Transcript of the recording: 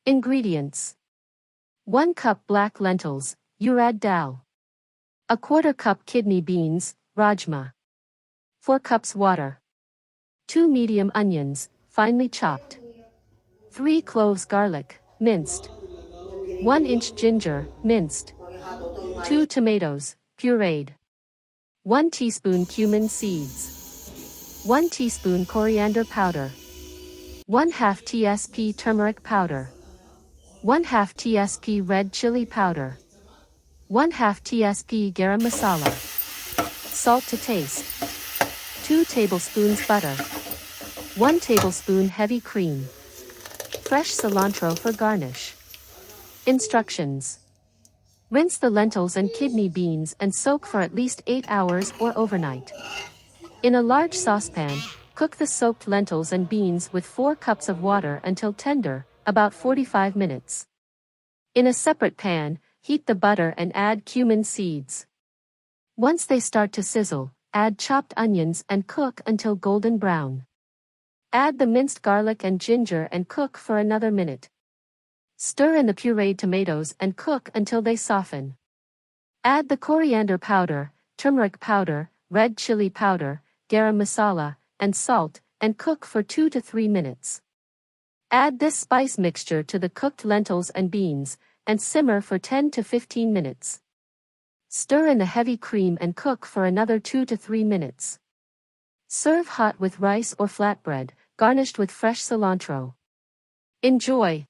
Ingredients: 1 cup black lentils, urad dal. A quarter cup kidney beans, rajma. 4 cups water. 2 medium onions, finely chopped. 3 cloves garlic, minced. 1 inch ginger, minced. 2 tomatoes, pureed. 1 teaspoon cumin seeds. 1 teaspoon coriander powder. 1/2 tsp turmeric powder. 1/2 tsp red chili powder. 1/2 tsp garam masala. Salt to taste. 2 tablespoons butter. 1 tablespoon heavy cream. Fresh cilantro for garnish. Instructions: rinse the lentils and kidney beans and soak for at least 8 hours or overnight. In a large saucepan, cook the soaked lentils and beans with 4 cups of water until tender, about 45 minutes. In a separate pan, heat the butter and add cumin seeds. Once they start to sizzle, add chopped onions and cook until golden brown. Add the minced garlic and ginger and cook for another minute. Stir in the pureed tomatoes and cook until they soften. Add the coriander powder, turmeric powder, red chili powder, garam masala, and salt, and cook for 2 to 3 minutes. Add this spice mixture to the cooked lentils and beans, and simmer for 10 to 15 minutes. Stir in the heavy cream and cook for another 2 to 3 minutes. Serve hot with rice or flatbread, garnished with fresh cilantro. Enjoy!